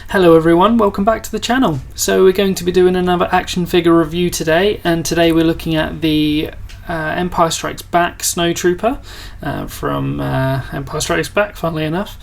Hello everyone, welcome back to the channel. So we're going to be doing another action figure review today, and today we're looking at the Empire Strikes Back Snowtrooper from Empire Strikes Back, funnily enough.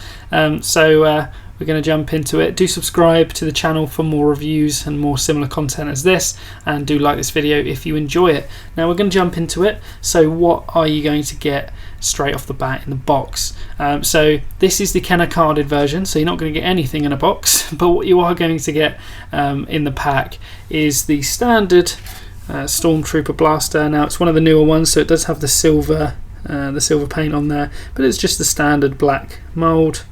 We're going to jump into it. Do subscribe to the channel for more reviews and more similar content as this, and do like this video if you enjoy it. Now we're going to jump into it. So what are you going to get straight off the bat in the box? So this is the Kenner carded version, so you're not going to get anything in a box, but what you are going to get in the pack is the standard Stormtrooper blaster. Now it's one of the newer ones, so it does have the silver paint on there, but it's just the standard black mould.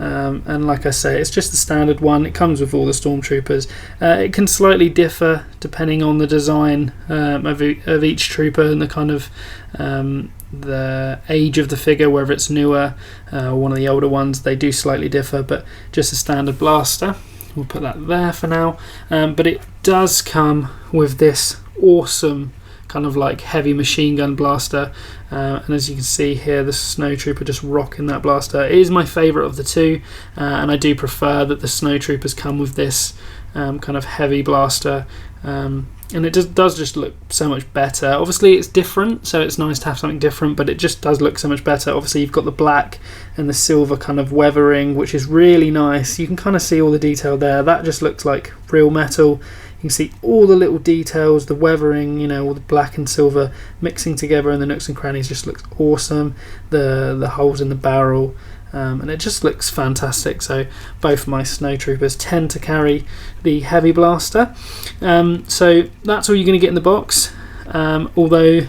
And like I say, it's just the standard one. It comes with all the Stormtroopers. It can slightly differ depending on the design of each trooper and the kind of the age of the figure, whether it's newer or one of the older ones. They do slightly differ, but just a standard blaster. We'll put that there for now. But it does come with this awesome kind of like heavy machine gun blaster, and as you can see here, the Snowtrooper just rocking that blaster. It is my favourite of the two, and I do prefer that the Snowtroopers come with this kind of heavy blaster, and it does just look so much better. Obviously it's different, so it's nice to have something different, but it just does look so much better. Obviously you've got the black and the silver kind of weathering, which is really nice. You can kind of see all the detail there. That just looks like real metal. You can see all the little details, the weathering, you know, all the black and silver mixing together in the nooks and crannies just looks awesome. The holes in the barrel, and it just looks fantastic. So both my Snowtroopers tend to carry the heavy blaster. So that's all you're going to get in the box, although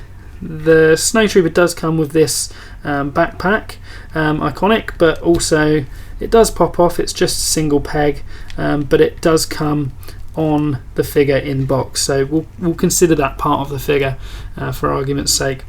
the Snowtrooper does come with this backpack, iconic, but also it does pop off. It's just a single peg, but it does come on the figure in box, so we'll consider that part of the figure for argument's sake.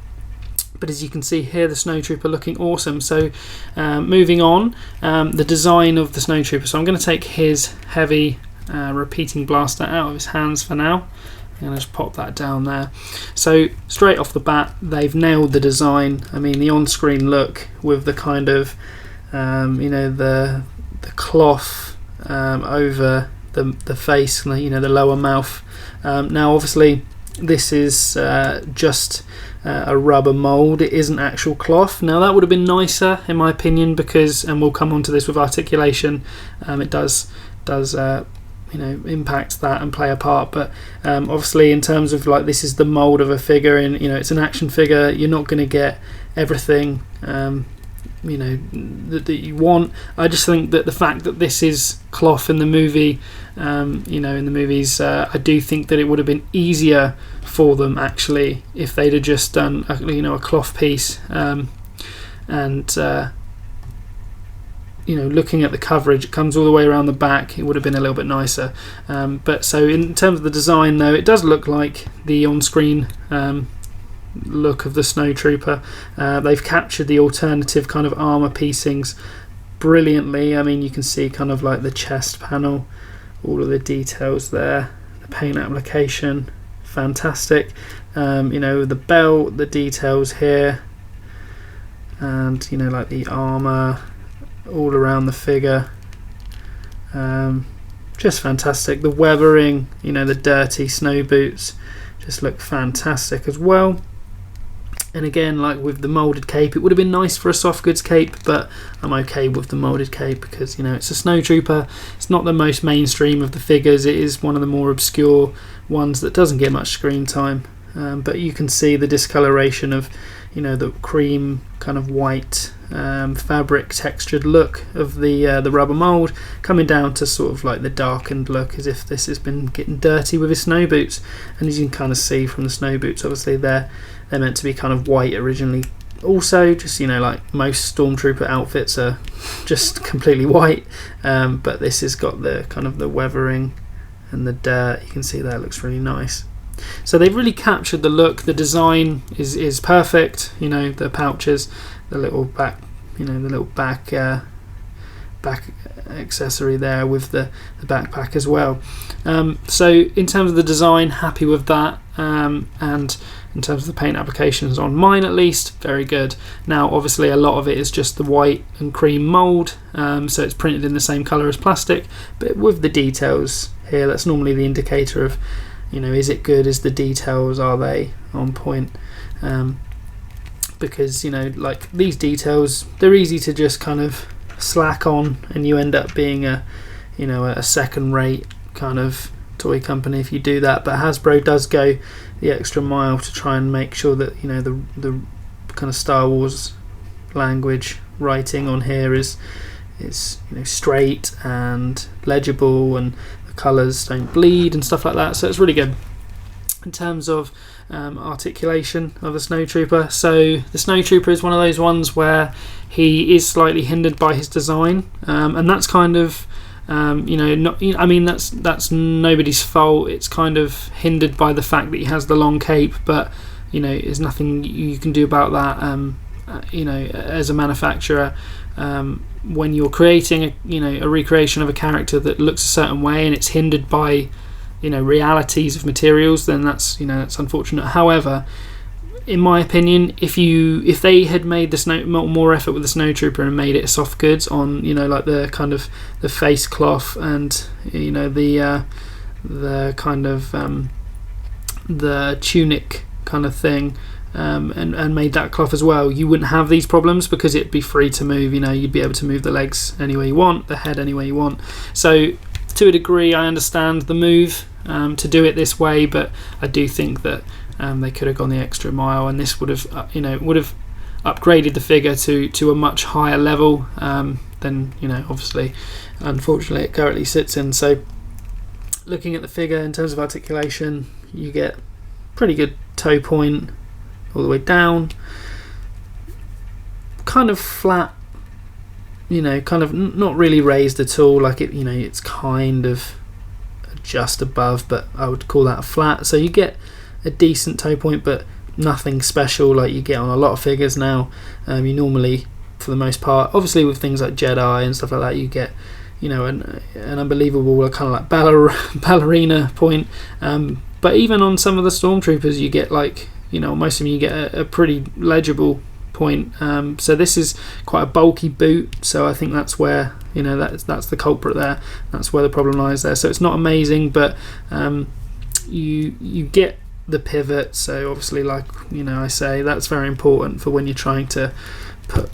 But as you can see here, the Snowtrooper looking awesome. So moving on, the design of the Snowtrooper. So I'm going to take his heavy repeating blaster out of his hands for now. I'm going to just pop that down there. So straight off the bat, they've nailed the design. I mean, the on-screen look with the kind of you know, the cloth over the face, you know, the lower mouth. Now obviously this is just a rubber mould. It isn't actual cloth. Now that would have been nicer in my opinion, because, and we'll come on to this with articulation, it does you know, impact that and play a part. But obviously in terms of like, this is the mould of a figure, and you know, it's an action figure. You're not going to get everything you know, that you want. I just think that the fact that this is cloth in the movie, you know, in the movies, I do think that it would have been easier for them actually if they'd have just done you know, a cloth piece, and you know, looking at the coverage, it comes all the way around the back. It would have been a little bit nicer. But so in terms of the design though, it does look like the on-screen look of the Snowtrooper. They've captured the alternative kind of armor piecings brilliantly. I mean, you can see kind of like the chest panel, all of the details there, the paint application, fantastic. You know, the belt, the details here, and you know, like the armor all around the figure, just fantastic. The weathering, you know, the dirty snow boots just look fantastic as well. And again, like with the moulded cape, it would have been nice for a soft goods cape, but I'm okay with the moulded cape because, you know, it's a Snowtrooper. It's not the most mainstream of the figures. It is one of the more obscure ones that doesn't get much screen time. But you can see the discoloration of, you know, the cream kind of white fabric textured look of the rubber mould coming down to sort of like the darkened look, as if this has been getting dirty with his snow boots. And as you can kind of see from the snow boots, obviously they're meant to be kind of white originally. Also, just, you know, like most Stormtrooper outfits are just completely white, but this has got the kind of the weathering and the dirt. You can see that looks really nice. So they've really captured the look. The design is perfect. You know, the pouches, the little back, you know, the little back back accessory there with the backpack as well. So in terms of the design, happy with that, and in terms of the paint applications on mine at least, very good. Now obviously a lot of it is just the white and cream mould, so it's printed in the same colour as plastic, but with the details here, that's normally the indicator of, is it good, is the details, are they on point? Because like these details, they're easy to just kind of slack on, and you end up being a second rate kind of toy company if you do that. But Hasbro does go the extra mile to try and make sure that the kind of Star Wars language writing on here is straight and legible, and the colours don't bleed and stuff like that, so it's really good. In terms of articulation of the Snowtrooper, so the Snowtrooper is one of those ones where he is slightly hindered by his design, and that's kind of that's nobody's fault. It's kind of hindered by the fact that he has the long cape, but there's nothing you can do about that. As a manufacturer, when you're creating a recreation of a character that looks a certain way and it's hindered by realities of materials, then that's unfortunate. However, in my opinion, if they had made more effort with the Snowtrooper and made it soft goods on like the kind of the face cloth and the kind of the tunic kind of thing, and made that cloth as well, you wouldn't have these problems, because it'd be free to move. You'd be able to move the legs any way you want, the head any way you want. So to a degree I understand the move to do it this way, but I do think that they could have gone the extra mile, and this would have upgraded the figure to a much higher level than obviously unfortunately it currently sits in. So looking at the figure in terms of articulation, you get pretty good toe point all the way down, kind of flat, kind of not really raised at all, like it's kind of just above, but I would call that a flat. So you get a decent toe point, but nothing special like you get on a lot of figures now. You normally, for the most part, obviously with things like Jedi and stuff like that, you get an unbelievable kind of like ballerina point, but even on some of the Stormtroopers you get like most of them you get a pretty legible point. So this is quite a bulky boot, so I think that's where that's the culprit there. That's where the problem lies there. So it's not amazing, but you get the pivot, so obviously like I say, that's very important for when you're trying to put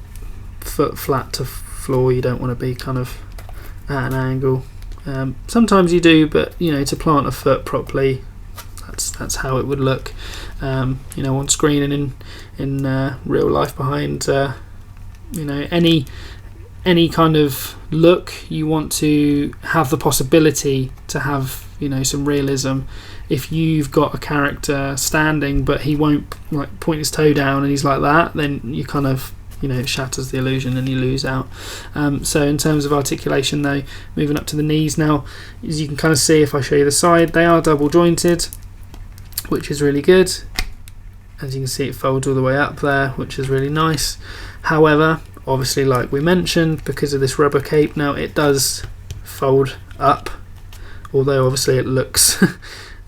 foot flat to floor. You don't want to be kind of at an angle. Sometimes you do, but to plant a foot properly, that's how it would look on screen and in real life behind any kind of look. You want to have the possibility to have some realism. If you've got a character standing but he won't like point his toe down and he's like that, then you kind of it shatters the illusion and you lose out. So in terms of articulation though, moving up to the knees now, as you can kind of see if I show you the side, they are double jointed, which is really good. As you can see, it folds all the way up there, which is really nice. However, obviously like we mentioned, because of this rubber cape now, it does fold up, although obviously it looks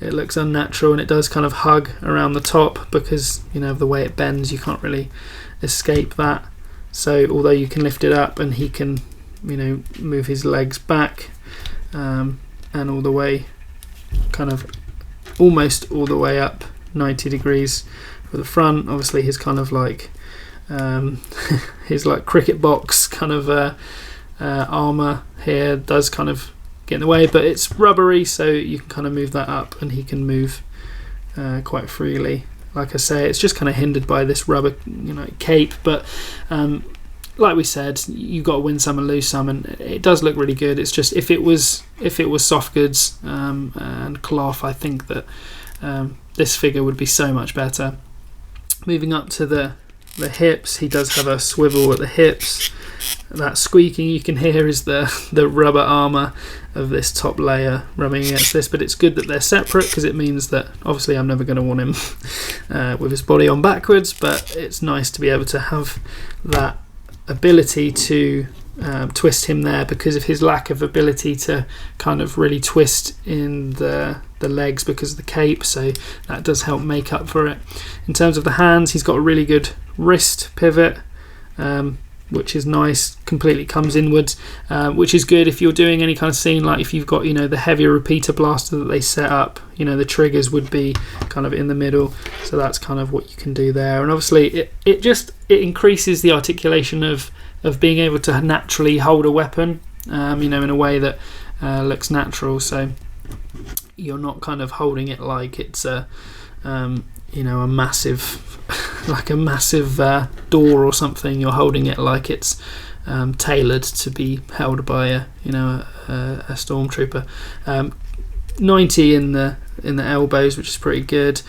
it looks unnatural, and it does kind of hug around the top because of the way it bends. You can't really escape that. So although you can lift it up and he can move his legs back and all the way, kind of almost all the way up 90 degrees for the front, obviously his kind of like his like cricket box kind of armour here does kind of get in the way, but it's rubbery, so you can kind of move that up and he can move quite freely. Like I say, it's just kind of hindered by this rubber cape, but like we said, you got to win some and lose some, and it does look really good. It's just if it was soft goods and cloth, I think that this figure would be so much better. Moving up to the hips, he does have a swivel at the hips. That squeaking you can hear is the rubber armour of this top layer rubbing against this, but it's good that they're separate because it means that obviously I'm never going to want him with his body on backwards, but it's nice to be able to have that ability to twist him there because of his lack of ability to kind of really twist in the legs because of the cape, so that does help make up for it. In terms of the hands, he's got a really good wrist pivot, which is nice, completely comes inwards, which is good if you're doing any kind of scene, like if you've got, you know, the heavier repeater blaster that they set up, you know, the triggers would be kind of in the middle, so that's kind of what you can do there. And obviously it increases the articulation of being able to naturally hold a weapon, you know, in a way that looks natural, so you're not kind of holding it like it's a you know, a massive like a massive door or something. You're holding it like it's tailored to be held by a, you know, a stormtrooper. 90 in the elbows, which is pretty good.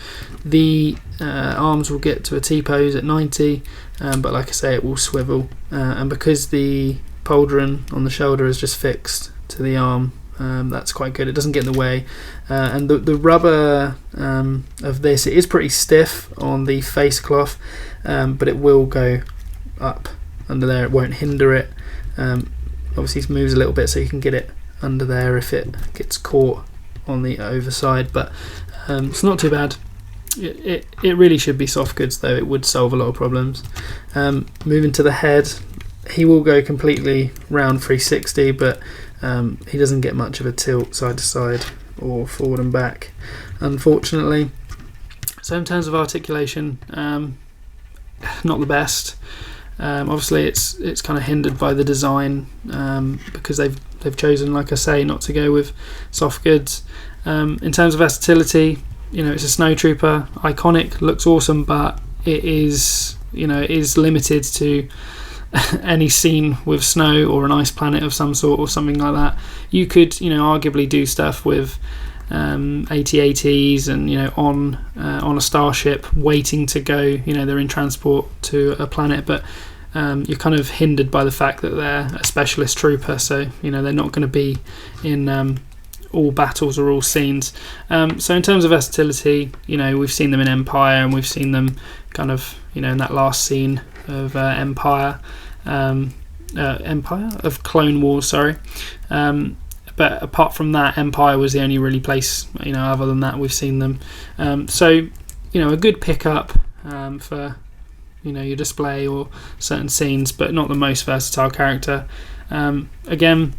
The arms will get to a T-pose at 90, but like I say, it will swivel, and because the pauldron on the shoulder is just fixed to the arm, that's quite good. It doesn't get in the way, and the rubber of this, it is pretty stiff on the face cloth, but it will go up under there. It won't hinder it. Obviously, it moves a little bit, so you can get it under there if it gets caught on the overside, but it's not too bad. It really should be soft goods though. It would solve a lot of problems. Moving to the head, he will go completely round 360, but he doesn't get much of a tilt side to side or forward and back, unfortunately. So in terms of articulation, not the best. Obviously it's kind of hindered by the design, because they've chosen, like I say, not to go with soft goods. In terms of versatility, you know, it's a Snowtrooper, iconic, looks awesome, but it is, you know, it is limited to any scene with snow or an ice planet of some sort or something like that. You could, you know, arguably do stuff with AT-ATs and, you know, on a starship waiting to go, you know, they're in transport to a planet, but you're kind of hindered by the fact that they're a specialist trooper, so, you know, they're not going to be in all battles or all scenes. So in terms of versatility, you know, we've seen them in Empire, and we've seen them kind of, you know, in that last scene of Empire of Clone Wars, sorry. But apart from that, Empire was the only really place, you know, other than that we've seen them. So, you know, a good pickup for, you know, your display or certain scenes, but not the most versatile character. Again,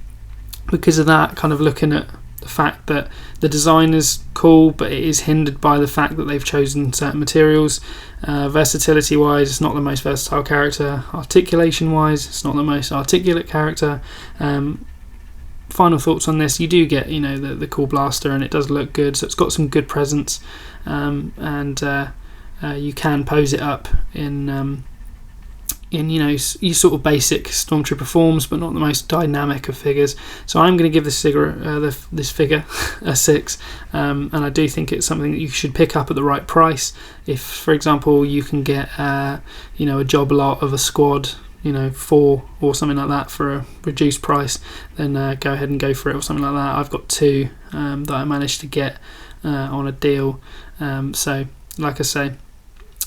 because of that, kind of looking at the fact that the design is cool, but it is hindered by the fact that they've chosen certain materials. Versatility wise, it's not the most versatile character. Articulation wise, it's not the most articulate character. Final thoughts on this: you do get, you know, the cool blaster, and it does look good, so it's got some good presence, and you can pose it up in you know, your sort of basic Stormtrooper forms, but not the most dynamic of figures. So I'm going to give this figure a 6, and I do think it's something that you should pick up at the right price. If, for example, you can get you know, a job lot of a squad, you know, 4 or something like that for a reduced price, then go ahead and go for it, or something like that. I've got 2 that I managed to get on a deal, so like I say,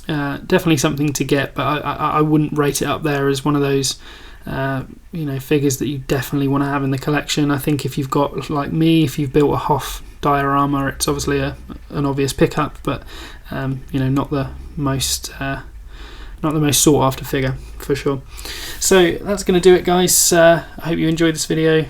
definitely something to get, but I wouldn't rate it up there as one of those you know, figures that you definitely want to have in the collection. I think if you've got, like me, if you've built a Hoth diorama, it's obviously an obvious pickup, but you know, not the most sought after figure for sure. So that's going to do it, guys. I hope you enjoyed this video.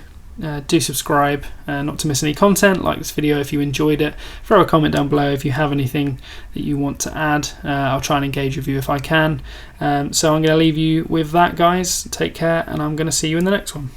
Do subscribe not to miss any content. Like this video if you enjoyed it. Throw a comment down below if you have anything that you want to add. I'll try and engage with you if I can. So I'm going to leave you with that, guys. Take care, and I'm going to see you in the next one.